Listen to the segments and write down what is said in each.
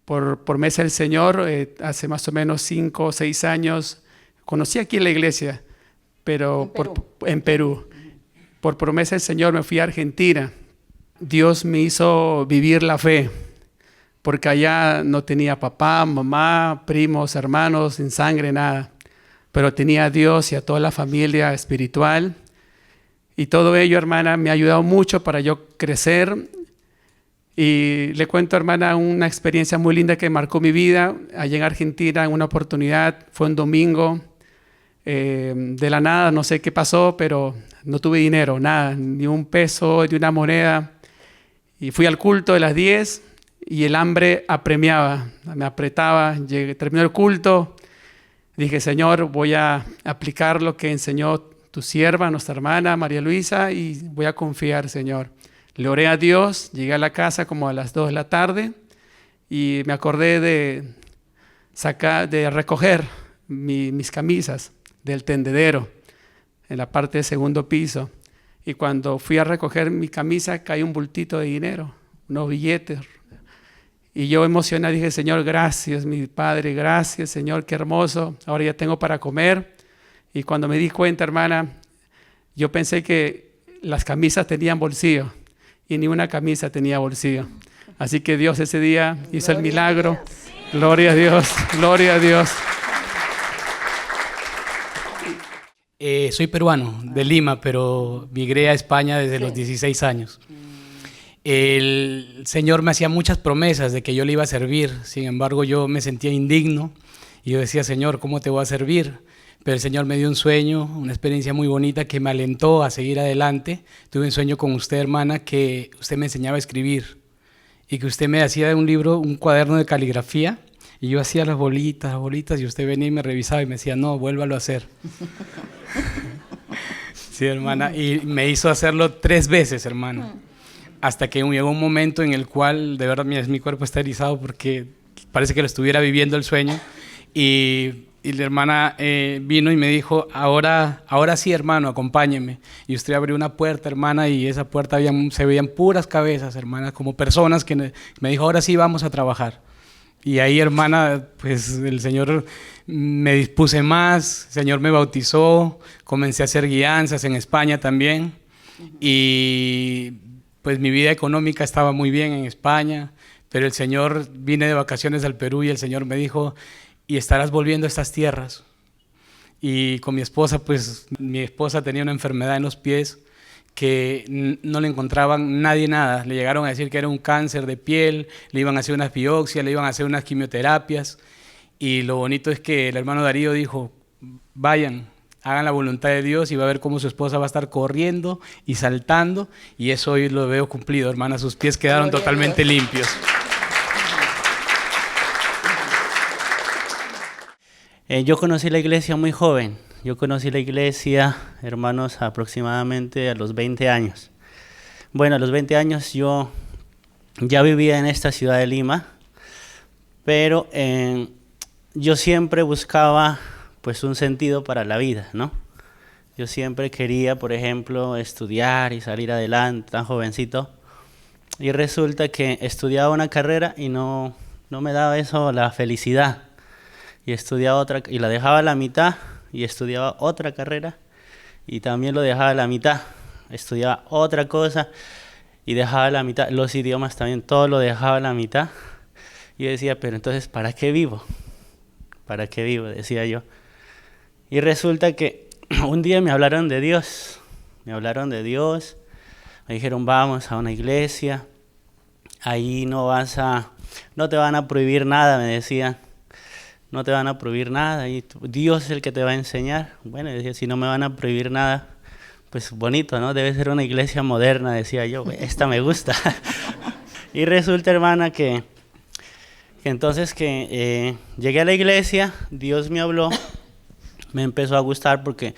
por promesa del Señor, hace más o menos 5 o 6 años, conocí aquí en la iglesia, pero en Perú. Por promesa del Señor me fui a Argentina. Dios me hizo vivir la fe, porque allá no tenía papá, mamá, primos, hermanos, sin sangre, nada. Pero tenía a Dios y a toda la familia espiritual. Y todo ello, hermana, me ha ayudado mucho para yo crecer. Y le cuento, hermana, una experiencia muy linda que marcó mi vida. Allá en Argentina, en una oportunidad, fue un domingo. De la nada, no sé qué pasó, pero no tuve dinero, nada, ni un peso, ni una moneda. Y fui al culto de las 10 y el hambre apremiaba, me apretaba. Terminó el culto, dije, Señor, voy a aplicar lo que enseñó tu sierva, nuestra hermana María Luisa, y voy a confiar, Señor. Le oré a Dios, llegué a la casa como a las 2 de la tarde y me acordé de recoger mis camisas del tendedero en la parte del segundo piso. Y cuando fui a recoger mi camisa, caí un bultito de dinero, unos billetes. Y yo emocionado dije, Señor, gracias, mi Padre, gracias, Señor, qué hermoso. Ahora ya tengo para comer. Y cuando me di cuenta, hermana, yo pensé que las camisas tenían bolsillo y ni una camisa tenía bolsillo. Así que Dios ese día hizo el milagro. Gloria a Dios, gloria a Dios. Soy peruano, de Lima, pero migré a España desde los 16 años. El Señor me hacía muchas promesas de que yo le iba a servir. Sin embargo, yo me sentía indigno y yo decía, Señor, ¿cómo te voy a servir? Pero el Señor me dio un sueño, una experiencia muy bonita que me alentó a seguir adelante. Tuve un sueño con usted, hermana, que usted me enseñaba a escribir y que usted me hacía de un libro, un cuaderno de caligrafía, y yo hacía las bolitas, y usted venía y me revisaba y me decía, no, vuélvalo a hacer. Sí, hermana, y me hizo hacerlo 3 veces, hermana, hasta que llegó un momento en el cual, de verdad, mi cuerpo está erizado porque parece que lo estuviera viviendo el sueño, y la hermana vino y me dijo, ahora sí, hermano, acompáñeme. Y usted abrió una puerta, hermana, y esa puerta se veían puras cabezas, hermana, como personas que me dijo, ahora sí vamos a trabajar. Y ahí, hermana, pues el Señor me dispuse más, el Señor me bautizó, comencé a hacer guianzas en España también. Y pues mi vida económica estaba muy bien en España, pero el Señor, vine de vacaciones al Perú y el Señor me dijo, y estarás volviendo a estas tierras. Y con mi esposa, pues mi esposa tenía una enfermedad en los pies que no le encontraban nadie nada. Le llegaron a decir que era un cáncer de piel, le iban a hacer unas biopsias, le iban a hacer unas quimioterapias. Y lo bonito es que el hermano Darío dijo, vayan, hagan la voluntad de Dios y va a ver cómo su esposa va a estar corriendo y saltando. Y eso hoy lo veo cumplido, hermana. Sus pies quedaron totalmente limpios. Yo conocí la iglesia muy joven. Yo conocí la iglesia, hermanos, aproximadamente a los 20 años. Bueno, a los 20 años yo ya vivía en esta ciudad de Lima, pero yo siempre buscaba pues un sentido para la vida, ¿no? Yo siempre quería, por ejemplo, estudiar y salir adelante, tan jovencito. Y resulta que estudiaba una carrera y no me daba eso la felicidad. Y estudiaba otra, y la dejaba a la mitad, y estudiaba otra carrera, y también lo dejaba a la mitad. Estudiaba otra cosa, y dejaba a la mitad. Los idiomas también, todo lo dejaba a la mitad. Y yo decía, pero entonces, ¿para qué vivo? ¿Para qué vivo? Decía yo. Y resulta que un día me hablaron de Dios. Me hablaron de Dios. Me dijeron, vamos a una iglesia. Ahí no te van a prohibir nada, me decían. No te van a prohibir nada, y Dios es el que te va a enseñar. Bueno, decía, si no me van a prohibir nada, pues bonito, ¿no? Debe ser una iglesia moderna, decía yo, esta me gusta. Y resulta, hermana, que entonces llegué a la iglesia, Dios me habló, me empezó a gustar porque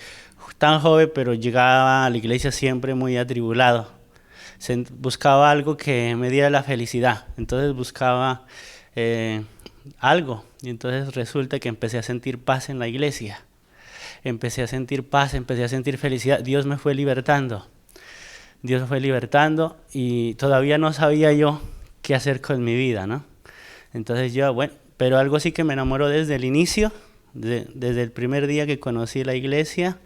tan joven, pero llegaba a la iglesia siempre muy atribulado. Buscaba algo que me diera la felicidad, entonces buscaba algo. Y entonces resulta que empecé a sentir paz en la iglesia. Empecé a sentir paz, empecé a sentir felicidad. Dios me fue libertando. Dios me fue libertando y todavía no sabía yo qué hacer con mi vida, ¿no? Entonces yo, bueno, pero algo sí que me enamoró desde el inicio, desde el primer día que conocí la iglesia,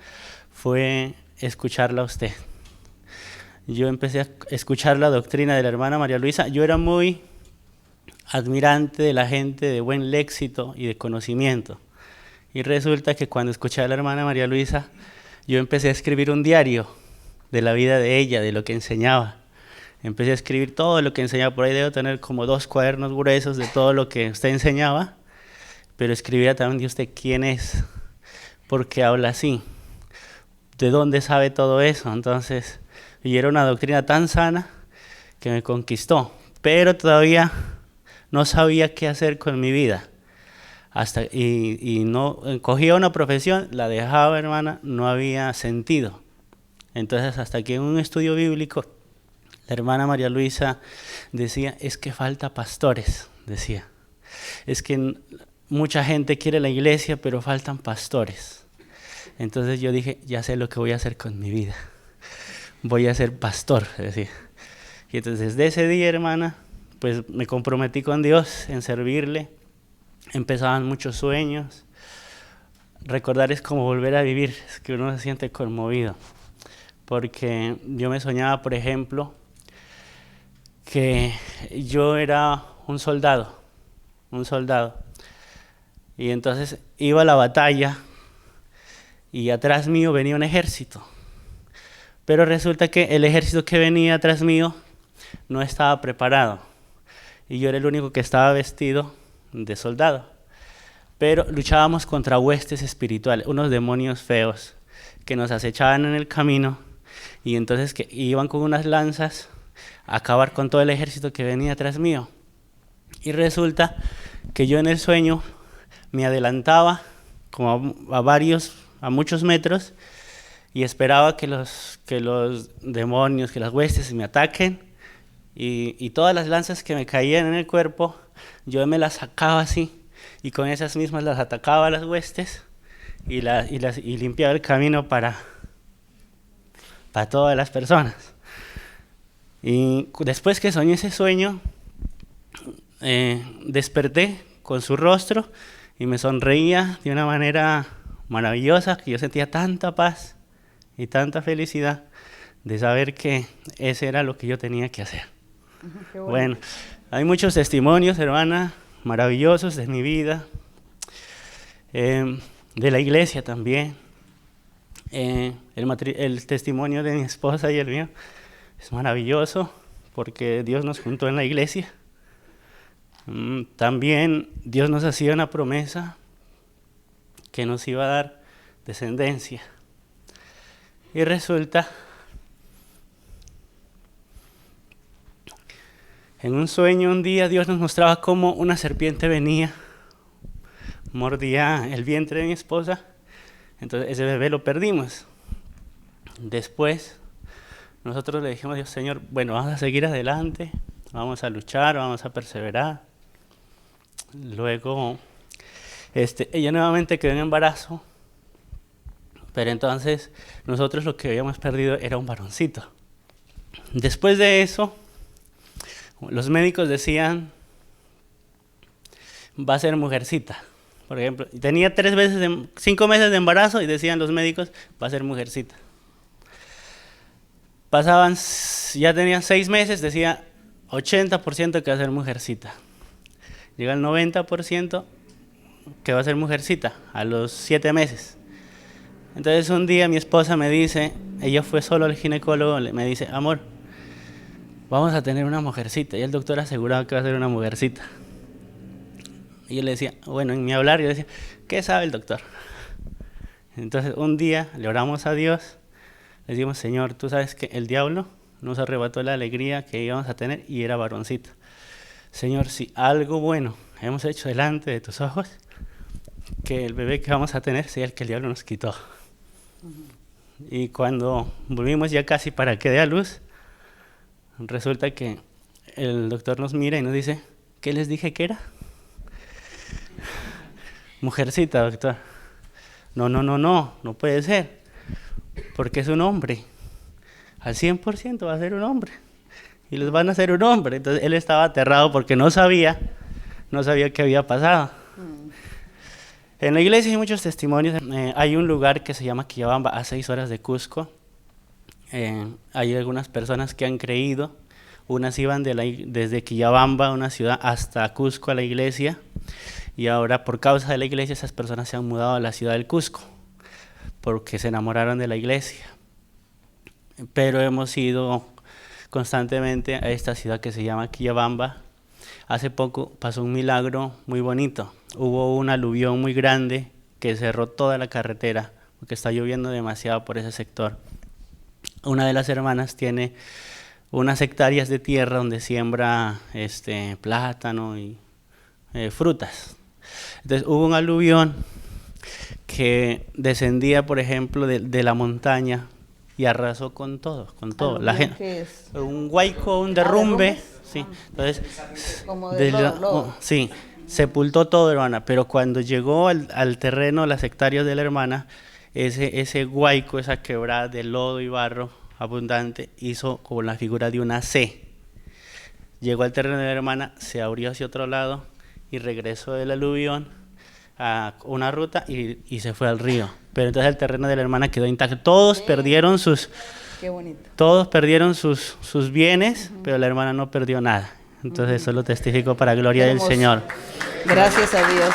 fue escucharla a usted. Yo empecé a escuchar la doctrina de la hermana María Luisa. Yo era muy admirante de la gente de buen léxico y de conocimiento. Y resulta que cuando escuché a la hermana María Luisa, yo empecé a escribir un diario de la vida de ella, de lo que enseñaba. Empecé a escribir todo lo que enseñaba. Por ahí debo tener como 2 cuadernos gruesos de todo lo que usted enseñaba. Pero escribía también de usted quién es, por qué habla así, de dónde sabe todo eso. Entonces, y era una doctrina tan sana que me conquistó. Pero todavía no sabía qué hacer con mi vida. Y no cogía una profesión, la dejaba, hermana, no había sentido. Entonces, hasta que en un estudio bíblico, la hermana María Luisa decía, es que falta pastores, decía. Es que mucha gente quiere la iglesia, pero faltan pastores. Entonces yo dije, ya sé lo que voy a hacer con mi vida. Voy a ser pastor, decía. Y entonces desde ese día, hermana, pues me comprometí con Dios en servirle. Empezaban muchos sueños. Recordar es como volver a vivir, es que uno se siente conmovido. Porque yo me soñaba, por ejemplo, que yo era un soldado. Y entonces iba a la batalla y atrás mío venía un ejército. Pero resulta que el ejército que venía atrás mío no estaba preparado. Y yo era el único que estaba vestido de soldado. Pero luchábamos contra huestes espirituales, unos demonios feos que nos acechaban en el camino. Y entonces que iban con unas lanzas a acabar con todo el ejército que venía atrás mío. Y resulta que yo en el sueño me adelantaba como a muchos metros y esperaba que los demonios, que las huestes me ataquen y todas las lanzas que me caían en el cuerpo, yo me las sacaba así y con esas mismas las atacaba a las huestes y limpiaba el camino para todas las personas. Y después que soñé ese sueño, desperté con su rostro y me sonreía de una manera maravillosa, que yo sentía tanta paz y tanta felicidad de saber que ese era lo que yo tenía que hacer. Bueno, hay muchos testimonios, hermana, maravillosos de mi vida, de la iglesia también. El testimonio de mi esposa y el mío es maravilloso porque Dios nos juntó en la iglesia. También Dios nos hacía una promesa que nos iba a dar descendencia. Y resulta, en un sueño un día Dios nos mostraba cómo una serpiente venía, mordía el vientre de mi esposa, entonces ese bebé lo perdimos. Después nosotros le dijimos a Dios, Señor, bueno, vamos a seguir adelante, vamos a luchar, vamos a perseverar. Luego, ella nuevamente quedó en embarazo, pero entonces nosotros lo que habíamos perdido era un varoncito. Después de eso, los médicos decían, va a ser mujercita. Por ejemplo, tenía 5 meses de embarazo y decían los médicos, va a ser mujercita. Ya tenían 6 meses, decía 80% que va a ser mujercita. Llega el 90% que va a ser mujercita a los 7 meses. Entonces un día mi esposa me dice, ella fue solo al ginecólogo, me dice, amor, vamos a tener una mujercita. Y el doctor aseguraba que va a ser una mujercita. Y yo le decía, bueno, en mi hablar yo decía, ¿qué sabe el doctor? Entonces un día le oramos a Dios, le decimos, Señor, tú sabes que el diablo nos arrebató la alegría que íbamos a tener y era varoncito. Señor, si algo bueno hemos hecho delante de tus ojos, que el bebé que vamos a tener sea el que el diablo nos quitó. Y cuando volvimos ya casi para que dé a luz, resulta que el doctor nos mira y nos dice, ¿qué les dije que era? Mujercita, doctor. No puede ser, porque es un hombre. Al 100% va a ser un hombre. Y les van a hacer un hombre. Entonces él estaba aterrado porque no sabía no sabía qué había pasado. En la iglesia hay muchos testimonios. Hay un lugar que se llama Quillabamba, a 6 horas de Cusco. Hay algunas personas que han creído. Unas iban desde Quillabamba, una ciudad, hasta Cusco a la iglesia. Y ahora, por causa de la iglesia, esas personas se han mudado a la ciudad del Cusco, porque se enamoraron de la iglesia. Pero hemos ido constantemente a esta ciudad que se llama Quillabamba. Hace poco pasó un milagro muy bonito. Hubo un aluvión muy grande que cerró toda la carretera, porque está lloviendo demasiado por ese sector. Una de las hermanas tiene unas hectáreas de tierra donde siembra plátano y frutas. Entonces hubo un aluvión que descendía, por ejemplo, de la montaña y arrasó con todo, con todo. La gente, ¿qué es? un huaico, un derrumbe, sí. Entonces, Como de lodo. sí, sepultó todo, hermana. Pero cuando llegó al terreno, las hectáreas de la hermana, ese huaico, esa quebrada de lodo y barro abundante, hizo como la figura de una C. Llegó al terreno de la hermana, se abrió hacia otro lado y regresó del aluvión a una ruta y se fue al río. Pero entonces el terreno de la hermana quedó intacto. Todos perdieron Qué bonito. todos perdieron sus bienes, pero la hermana no perdió nada. Entonces eso lo testifico para gloria del Hermoso. Señor. Gracias a Dios.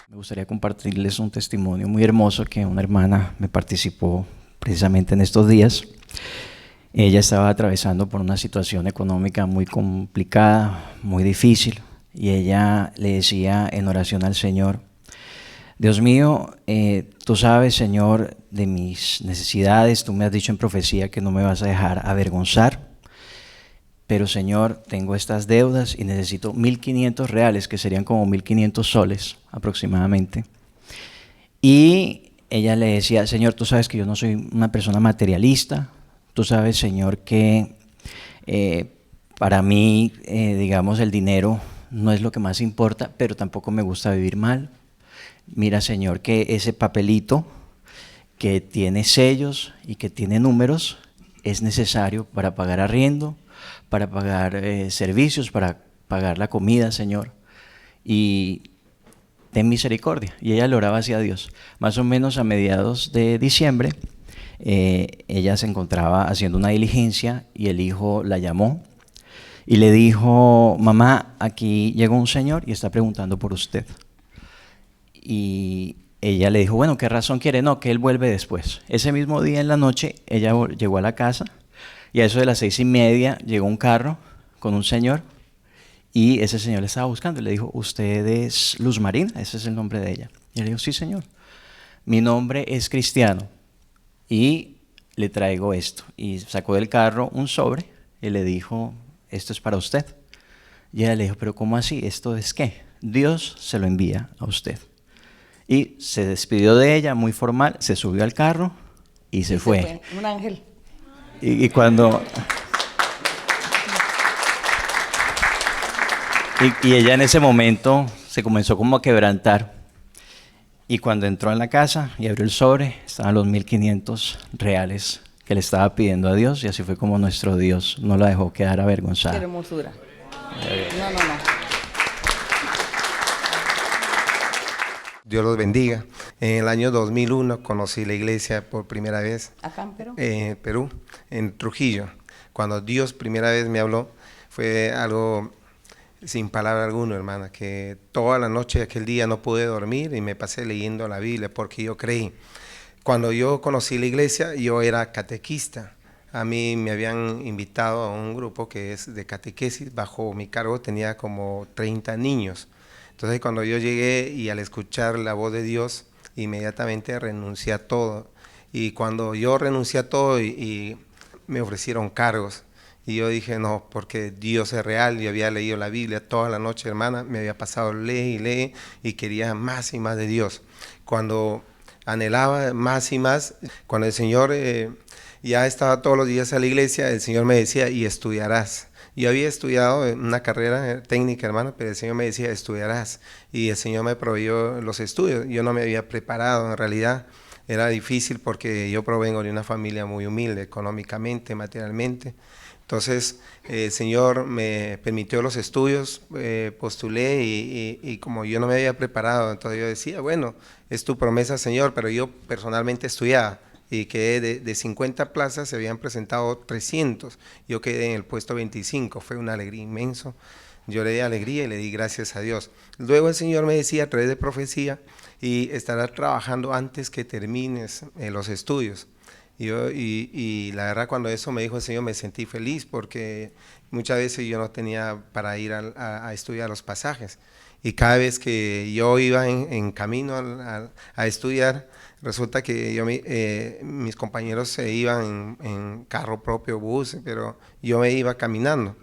Me gustaría compartirles un testimonio muy hermoso que una hermana me participó precisamente en estos días. Ella estaba atravesando por una situación económica muy complicada, muy difícil, y ella le decía en oración al Señor: Dios mío, tú sabes, Señor, de mis necesidades, tú me has dicho en profecía que no me vas a dejar avergonzar, pero Señor, tengo estas deudas y necesito 1.500 reales, que serían como 1.500 soles aproximadamente. Y ella le decía: Señor, tú sabes que yo no soy una persona materialista, tú sabes, Señor, que para mí, digamos, el dinero no es lo que más importa, pero tampoco me gusta vivir mal. Mira, Señor, que ese papelito que tiene sellos y que tiene números es necesario para pagar arriendo, para pagar servicios, para pagar la comida, Señor. Y ten misericordia. Y ella le oraba hacia Dios. Más o menos a mediados de diciembre, ella se encontraba haciendo una diligencia y el hijo la llamó y le dijo: mamá, aquí llegó un señor y está preguntando por usted. Y ella le dijo: bueno, ¿qué razón quiere? No, que él vuelve después. Ese mismo día en la noche ella llegó a la casa y a eso de las 6:30 llegó un carro con un señor y ese señor le estaba buscando. Le dijo: ¿usted es Luz Marina? Ese es el nombre de ella. Y él le dijo: sí, señor. Mi nombre es Cristiano y le traigo esto. Y sacó del carro un sobre y le dijo: esto es para usted. Y ella le dijo: pero ¿cómo así? ¿Esto es qué? Dios se lo envía a usted. Y se despidió de ella muy formal, se subió al carro y se fue. Un ángel. Y cuando... Y ella en ese momento se comenzó como a quebrantar. Y cuando entró en la casa y abrió el sobre, estaban los 1.500 reales que le estaba pidiendo a Dios. Y así fue como nuestro Dios no la dejó quedar avergonzada. Qué hermosura. No. Dios los bendiga. En el año 2001 conocí la iglesia por primera vez. ¿Acá en Perú? En Perú, en Trujillo. Cuando Dios primera vez me habló, fue algo sin palabra alguna, hermana, que toda la noche aquel día no pude dormir y me pasé leyendo la Biblia porque yo creí. Cuando yo conocí la iglesia, yo era catequista. A mí me habían invitado a un grupo que es de catequesis. Bajo mi cargo tenía como 30 niños. Entonces cuando yo llegué y al escuchar la voz de Dios, inmediatamente renuncié a todo. Y cuando yo renuncié a todo y me ofrecieron cargos, y yo dije: no, porque Dios es real. Yo había leído la Biblia toda la noche, hermana, me había pasado lee y quería más y más de Dios. Cuando anhelaba más y más, cuando el Señor ya estaba todos los días a la iglesia, el Señor me decía: y estudiarás. Yo había estudiado una carrera técnica, hermano, pero el Señor me decía: estudiarás. Y el Señor me proveyó los estudios. Yo no me había preparado, en realidad era difícil porque yo provengo de una familia muy humilde, económicamente, materialmente. Entonces, el Señor me permitió los estudios, postulé y como yo no me había preparado, entonces yo decía, bueno, es tu promesa, Señor, pero yo personalmente estudiaba y quedé de 50 plazas, se habían presentado 300, yo quedé en el puesto 25, fue una alegría inmensa, yo le di alegría y le di gracias a Dios. Luego el Señor me decía a través de profecía, y estarás trabajando antes que termines los estudios. Y la verdad, cuando eso me dijo el Señor, me sentí feliz porque muchas veces yo no tenía para ir a estudiar los pasajes. Y cada vez que yo iba en camino a estudiar, resulta que mis compañeros se iban en carro propio, bus, pero yo me iba caminando.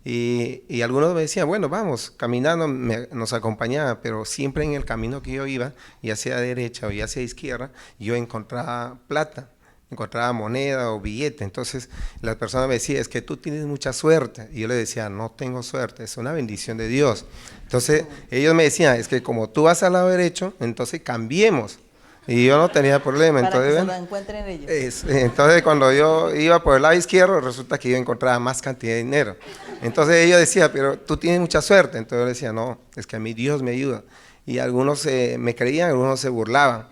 Y algunos me decían, bueno, vamos, caminando, nos acompañaba, pero siempre en el camino que yo iba, ya sea a derecha o ya sea a izquierda, yo encontraba plata. Encontraba moneda o billete. Entonces la persona me decía, es que tú tienes mucha suerte, y yo le decía, no tengo suerte, es una bendición de Dios. Entonces ellos me decían, es que como tú vas al lado derecho, entonces cambiemos, y yo no tenía problema. Para entonces, que se lo encuentren ellos. Entonces cuando yo iba por el lado izquierdo, resulta que yo encontraba más cantidad de dinero. Entonces ellos decían, pero tú tienes mucha suerte. Entonces yo le decía, no, es que a mí Dios me ayuda. Y algunos me creían, algunos se burlaban.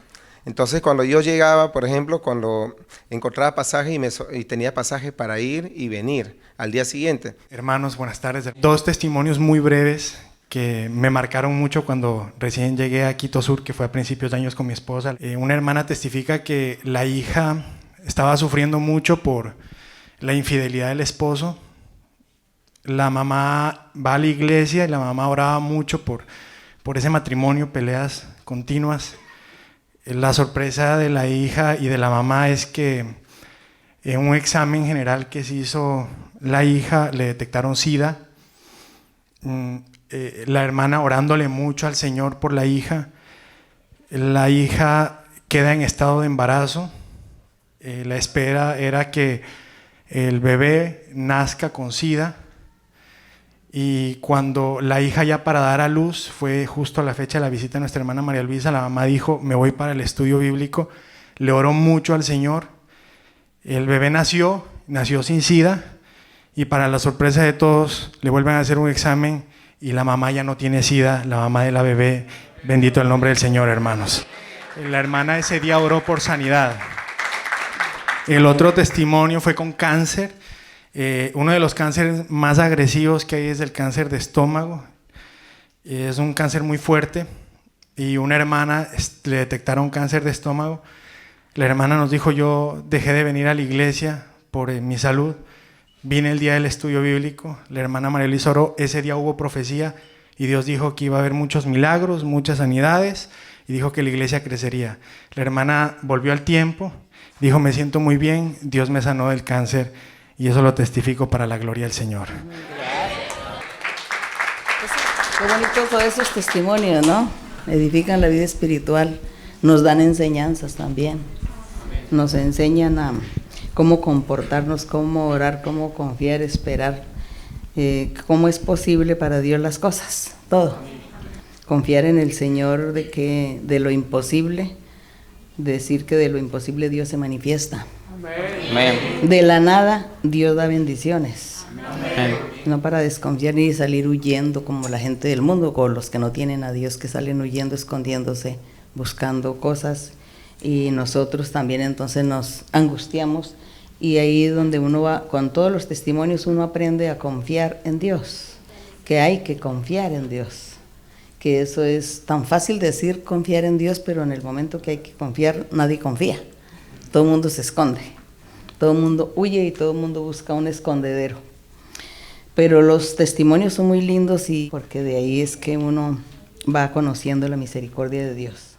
Entonces cuando yo llegaba, por ejemplo, cuando encontraba pasaje y tenía pasaje para ir y venir al día siguiente. Hermanos, buenas tardes. 2 testimonios muy breves que me marcaron mucho cuando recién llegué a Quito Sur, que fue a principios de años con mi esposa. Una hermana testifica que la hija estaba sufriendo mucho por la infidelidad del esposo. La mamá va a la iglesia y la mamá oraba mucho por ese matrimonio, peleas continuas. La sorpresa de la hija y de la mamá es que en un examen general que se hizo la hija le detectaron SIDA. La hermana orándole mucho al Señor por la hija queda en estado de embarazo. La espera era que el bebé nazca con SIDA. Y cuando la hija ya para dar a luz, fue justo a la fecha de la visita de nuestra hermana María Luisa, la mamá dijo, me voy para el estudio bíblico, le oró mucho al Señor, el bebé nació sin SIDA, y para la sorpresa de todos, le vuelven a hacer un examen, y la mamá ya no tiene SIDA, la mamá de la bebé, bendito el nombre del Señor, hermanos. La hermana ese día oró por sanidad. El otro testimonio fue con cáncer. Uno de los cánceres más agresivos que hay es el cáncer de estómago. Es un cáncer muy fuerte y una hermana le detectaron cáncer de estómago. La hermana nos dijo, yo dejé de venir a la iglesia por mi salud, vine el día del estudio bíblico, la hermana María Luisa oró, ese día hubo profecía y Dios dijo que iba a haber muchos milagros, muchas sanidades, y dijo que la iglesia crecería. La hermana volvió al tiempo, dijo, me siento muy bien, Dios me sanó del cáncer. Y eso lo testifico para la gloria del Señor. Qué bonitos todos esos testimonios, ¿no? Edifican la vida espiritual, nos dan enseñanzas también. Nos enseñan a cómo comportarnos, cómo orar, cómo confiar, esperar, cómo es posible para Dios las cosas, todo. Confiar en el Señor de lo imposible, decir que de lo imposible Dios se manifiesta. Amén. De la nada Dios da bendiciones. Amén. No para desconfiar ni salir huyendo como la gente del mundo, con los que no tienen a Dios, que salen huyendo, escondiéndose, buscando cosas, y nosotros también entonces nos angustiamos, y ahí donde uno va, con todos los testimonios uno aprende a confiar en Dios, que hay que confiar en Dios, que eso es tan fácil decir confiar en Dios, pero en el momento que hay que confiar nadie confía. Todo el mundo se esconde, todo el mundo huye y todo el mundo busca un escondedero. Pero los testimonios son muy lindos, y porque de ahí es que uno va conociendo la misericordia de Dios.